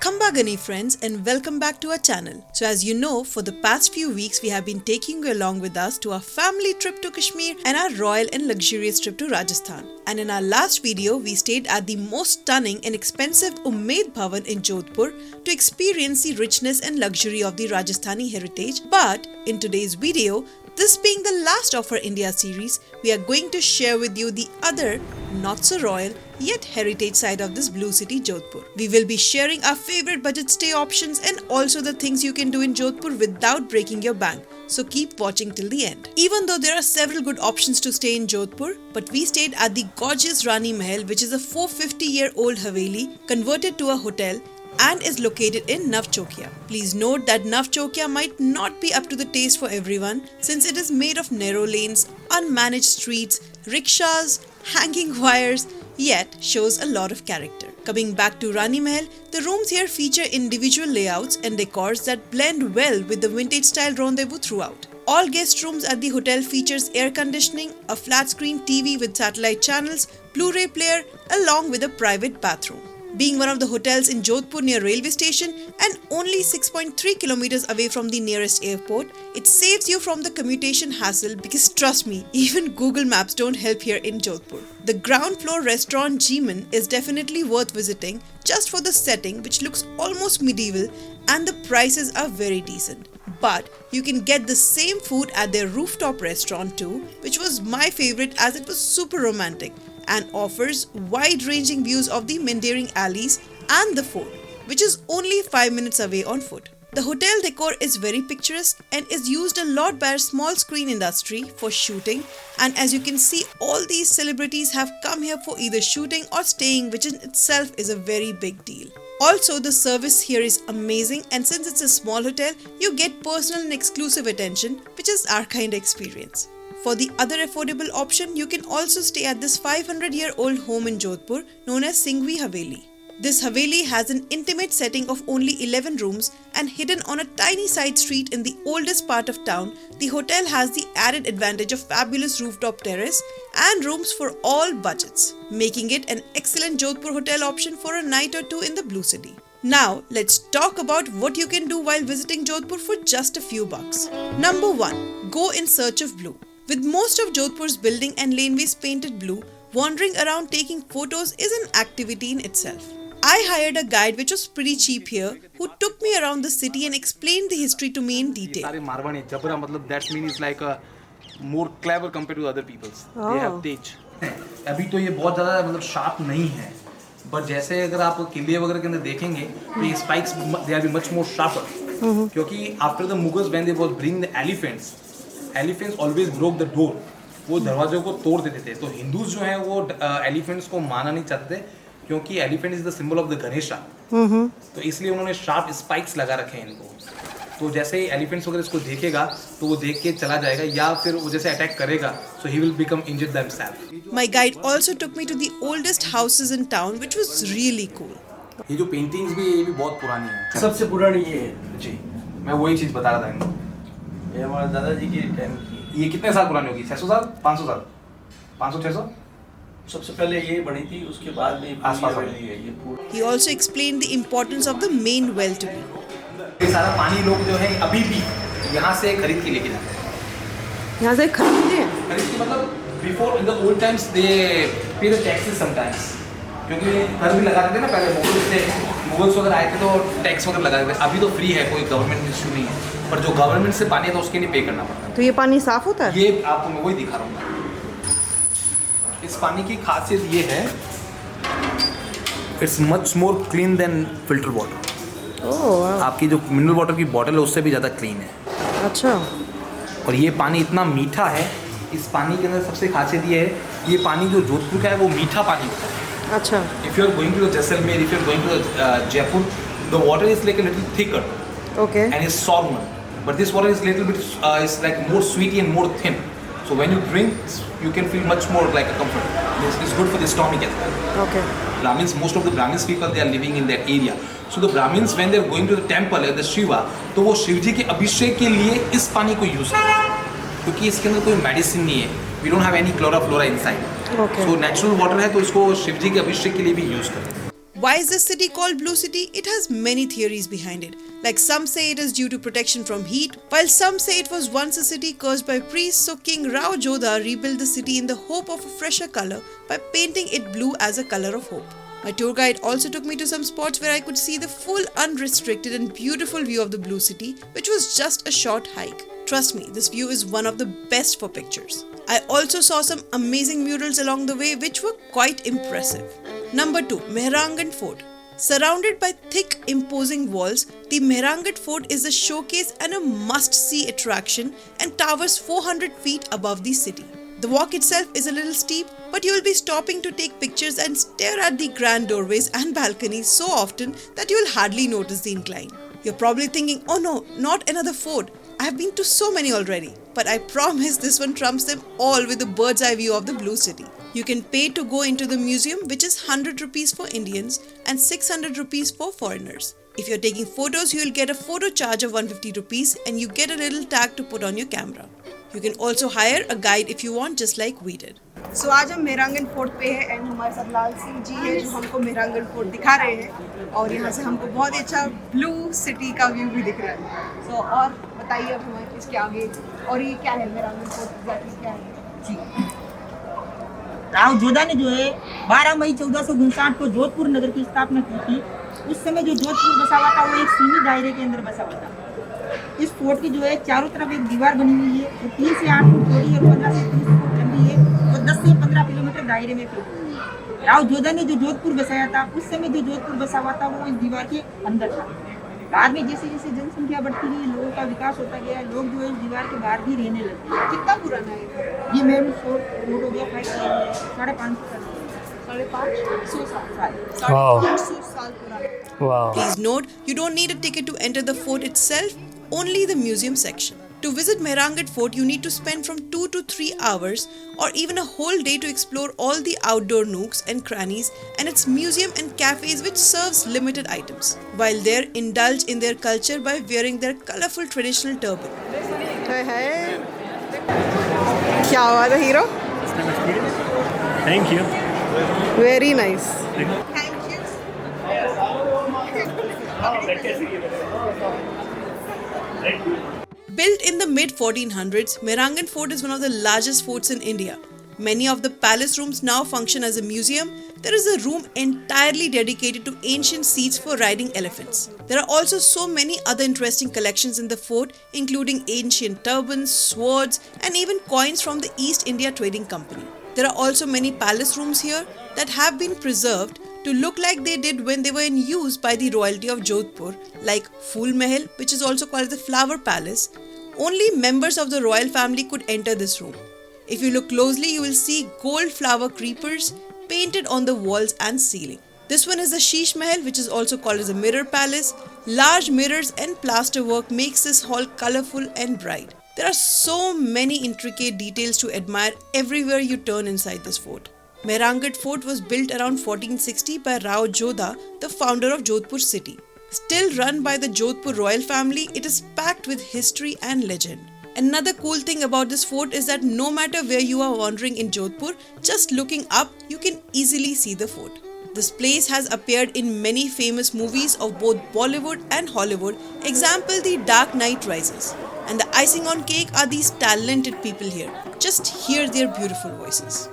Khambagani friends, and welcome back to our channel. So as you know, for the past few weeks we have been taking you along with us to our family trip to Kashmir and our royal and luxurious trip to Rajasthan. And in our last video, we stayed at the most stunning and expensive Umaid Bhavan in Jodhpur to experience the richness and luxury of the Rajasthani heritage. But in today's video, this being the last of our India series, we are going to share with you the other, not so royal, yet heritage side of this blue city Jodhpur. We will be sharing our favorite budget stay options and also the things you can do in Jodhpur without breaking your bank. So keep watching till the end. Even though there are several good options to stay in Jodhpur, but we stayed at the gorgeous Rani Mahal, which is a 450-year-old Haveli converted to a hotel and is located in Navchokia. Please note that Navchokia might not be up to the taste for everyone since it is made of narrow lanes, unmanaged streets, rickshaws, hanging wires, yet shows a lot of character. Coming back to Rani Mahal, the rooms here feature individual layouts and decors that blend well with the vintage style rendezvous throughout. All guest rooms at the hotel features air conditioning, a flat screen TV with satellite channels, Blu-ray player along with a private bathroom. Being one of the hotels in Jodhpur near railway station and only 6.3 kilometers away from the nearest airport, it saves you from the commutation hassle because trust me, even Google Maps don't help here in Jodhpur. The ground floor restaurant Gman is definitely worth visiting just for the setting, which looks almost medieval, and the prices are very decent. But you can get the same food at their rooftop restaurant too, which was my favorite as it was super romantic and offers wide-ranging views of the meandering alleys and the fort, which is only 5 minutes away on foot. The hotel decor is very picturesque and is used a lot by our small screen industry for shooting, and as you can see, all these celebrities have come here for either shooting or staying, which in itself is a very big deal. Also, the service here is amazing, and since it's a small hotel, you get personal and exclusive attention, which is our kind of experience. For the other affordable option, you can also stay at this 500-year-old home in Jodhpur known as Singihav Hotel. This Haveli has an intimate setting of only 11 rooms, and hidden on a tiny side street in the oldest part of town, the hotel has the added advantage of fabulous rooftop terrace and rooms for all budgets, making it an excellent Jodhpur hotel option for a night or two in the blue city. Now, let's talk about what you can do while visiting Jodhpur for just a few bucks. Number 1. Go in search of blue. With most of Jodhpur's building and laneways painted blue, wandering around taking photos is an activity in itself. I hired a guide which was pretty cheap here, who took me around the city and explained the history to me in detail. That means it's like a more clever compared to other people's. They have teach. अभी तो ये बहुत ज़्यादा मतलब sharp नहीं है, but जैसे अगर आप किले वगैरह के अंदर देखेंगे तो ये spikes they are much more sharper. क्योंकि after the Mughals when they was bring the elephants always broke the door. वो दरवाजों को तोड़ देते थे. तो हिंदूज जो हैं वो elephants को माना नहीं चाहते क्योंकि elephant is the symbol of the Ganesha. तो इसलिए उन्होंने sharp spikes लगा रखे हैं इनको. तो जैसे ही elephants वगैरह इसको देखेगा तो वो देख के चला जाएगा या फिर वो जैसे attack करेगा so he will become injured himself. My guide also took me to the oldest houses in town, which was really cool. ये जो paintings भी ये भी बहुत पुरानी है. सबसे पुरानी ये है जी. मैं वही चीज बता रहा था इनको. ये हमारे दादाजी के टाइम की. ये कितने साल पुरानी होगी? 600 साल? 500 साल? 500 600? सबसे पहले ये बनी थी, उसके बाद में आसपास है ये पूरा. He also explained the importance of the main well to me. ये सारा पानी लोग जो है अभी भी यहाँ से खरीद के लेके जाते हैं. यहाँ से खरीदते हैं? खरीद के मतलब before in the old times they pay the taxes sometimes. क्योंकि घर भी लगाते थे ना पहले मुगल्स वगैरह आए थे तो टैक्स वगैरह लगाते थे. अभी तो फ्री है, कोई गवर्नमेंट इशू नहीं है, पर जो गवर्नमेंट से पानी है तो उसके लिए पे करना पड़ता है. तो ये पानी साफ होता है? ये आपको मैं वही दिखा रहा हूँ. इस पानी की खासियत ये है, it's much more clean than filter water. आपकी जो मिनरल वाटर की बॉटल है उससे भी ज़्यादा क्लीन है. अच्छा. और ये पानी इतना मीठा है. इस पानी के अंदर सबसे खासियत ये है, ये पानी जो जोधपुर का है वो मीठा पानी होता है. अच्छा. If you are going to the Jaisalmer, if you are going to the Jaipur, the water is like a little thicker. Okay. And it's sour one. But this water is little bit is like more sweety and more thin. So when you drink, you can feel much more like a comfort. It's good for the stomach as well. Okay. Brahmins, most of the Brahmins people, they are living in that area. So the Brahmins, when they are going to the temple, the Shiva, तो वो शिव जी के अभिषेक के लिए इस पानी को use करते हैं, क्योंकि इसके अंदर कोई मेडिसिन नहीं है. We don't have any chloroflora inside. Okay. So natural water है तो इसको शिव जी के अभिषेक के लिए भी यूज करते हैं. Why is this city called Blue City? It has many theories behind it. Like some say it is due to protection from heat, while some say it was once a city cursed by priests, so King Rao Jodha rebuilt the city in the hope of a fresher color by painting it blue as a color of hope. My tour guide also took me to some spots where I could see the full unrestricted and beautiful view of the Blue City, which was just a short hike. Trust me, this view is one of the best for pictures. I also saw some amazing murals along the way which were quite impressive. Number 2. Mehrangarh Fort. Surrounded by thick, imposing walls, the Mehrangarh Fort is a showcase and a must-see attraction and towers 400 feet above the city. The walk itself is a little steep, but you will be stopping to take pictures and stare at the grand doorways and balconies so often that you will hardly notice the incline. You're probably thinking, oh no, not another fort. I have been to so many already, but I promise this one trumps them all with a bird's eye view of the Blue City. You can pay to go into the museum, which is 100 rupees for Indians and 600 rupees for foreigners. If you're taking photos, you will get a photo charge of 150 rupees and you get a little tag to put on your camera. You can also hire a guide if you want, just like we did. So आज हम Mehrangarh fort पे है and हमारे साथ लाल सिंह जी है जो हमको Mehrangarh fort दिखा रहे हैं और यहाँ से हमको बहुत ही अच्छा ब्लू सिटी का व्यू भी दिख रहा है. So और बताइए अब हमारे इसके आगे और ये क्या है मेहरांगढ़ फोर्ट एग्जैक्टली क्या है? जी, राव जोधा ने जो है 12 मई 1459 को जोधपुर नगर की स्थापना की थी. उस समय जो जोधपुर बसा हुआ था वो एक सीमित दायरे के अंदर बसा हुआ था. इस फोर्ट की जो है चारों तरफ एक दीवार बनी हुई है जो 3 से 8 फुट चौड़ी और 15 से 30 फुट लंबी है और 10 से 15 किलोमीटर दायरे में फैली हुई है. राव जोधा ने जो जोधपुर बसाया था उस समय जो जोधपुर बसा हुआ था वो इस दीवार के अंदर था. बाद में जैसे जैसे जनसंख्या बढ़ती गई, लोगों का विकास होता गया, लोग जो है इस दीवार के बाहर भी रहने लगे. कितना पुराना है ये मेन फोर्ट हो गया 550 साल. 550 साल. Wow. 550 साल पुराना. Wow. Please note, you don't need a ticket to enter the fort itself, only the museum section. To visit Mehrangarh Fort, you need to spend from 2 to 3 hours or even a whole day to explore all the outdoor nooks and crannies and its museum and cafes which serves limited items. While there, indulge in their culture by wearing their colorful traditional turban. है क्या हुआ था hero? Thank you. Very nice. Built in the mid-1400s, Mehrangarh Fort is one of the largest forts in India. Many of the palace rooms now function as a museum. There is a room entirely dedicated to ancient seats for riding elephants. There are also so many other interesting collections in the fort, including ancient turbans, swords, and even coins from the East India Trading Company. There are also many palace rooms here that have been preserved to look like they did when they were in use by the royalty of Jodhpur, like Phool Mahal, which is also called the Flower Palace. Only members of the royal family could enter this room. If you look closely, you will see gold flower creepers painted on the walls and ceiling. This one is the Sheesh Mahal, which is also called as a mirror palace. Large mirrors and plaster work makes this hall colorful and bright. There are so many intricate details to admire everywhere you turn inside this fort. Mehrangarh Fort was built around 1460 by Rao Jodha, the founder of Jodhpur city. Still run by the Jodhpur royal family, it is packed with history and legend. Another cool thing about this fort is that no matter where you are wandering in Jodhpur, just looking up, you can easily see the fort. This place has appeared in many famous movies of both Bollywood and Hollywood, example The Dark Knight Rises. And the icing on cake are these talented people here. Just hear their beautiful voices.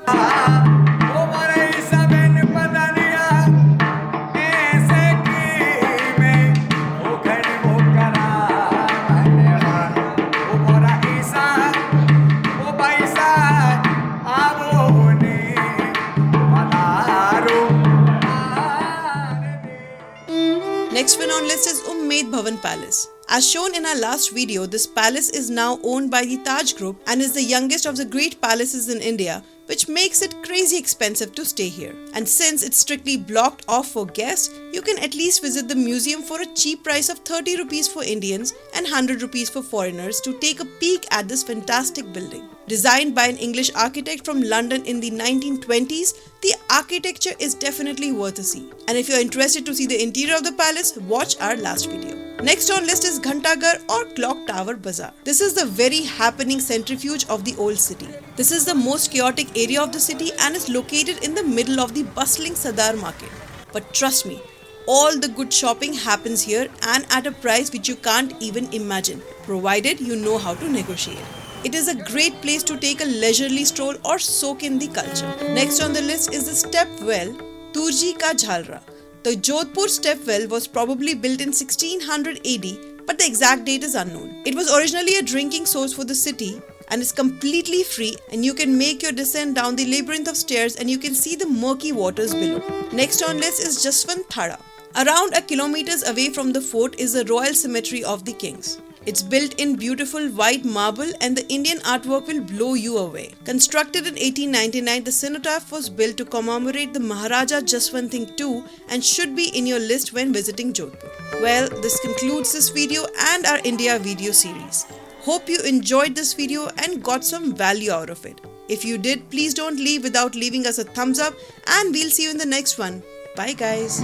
Next one on list is Umaid Bhavan Palace. As shown in our last video, this palace is now owned by the Taj Group and is the youngest of the great palaces in India, which makes it crazy expensive to stay here. And since it's strictly blocked off for guests, you can at least visit the museum for a cheap price of 30 rupees for Indians and 100 rupees for foreigners to take a peek at this fantastic building. Designed by an English architect from London in the 1920s, the architecture is definitely worth a see. And if you're interested to see the interior of the palace, watch our last video. Next on list is Ghantaghar or Clock Tower Bazaar. This is the very happening centrifuge of the old city. This is the most chaotic area of the city and is located in the middle of the bustling Sadar market. But trust me, all the good shopping happens here and at a price which you can't even imagine, provided you know how to negotiate. It is a great place to take a leisurely stroll or soak in the culture. Next on the list is the Stepwell, Turji Ka Jhalra. The Jodhpur Stepwell was probably built in 1600 AD, but the exact date is unknown. It was originally a drinking source for the city and is completely free, and you can make your descent down the labyrinth of stairs and you can see the murky waters below. Next on list is Jaswant Thada. Around a kilometer away from the fort is the Royal Cemetery of the Kings. It's built in beautiful white marble and the Indian artwork will blow you away. Constructed in 1899, the cenotaph was built to commemorate the Maharaja Jaswant Singh II and should be in your list when visiting Jodhpur. Well, this concludes this video and our India video series. Hope you enjoyed this video and got some value out of it. If you did, please don't leave without leaving us a thumbs up and we'll see you in the next one. Bye guys.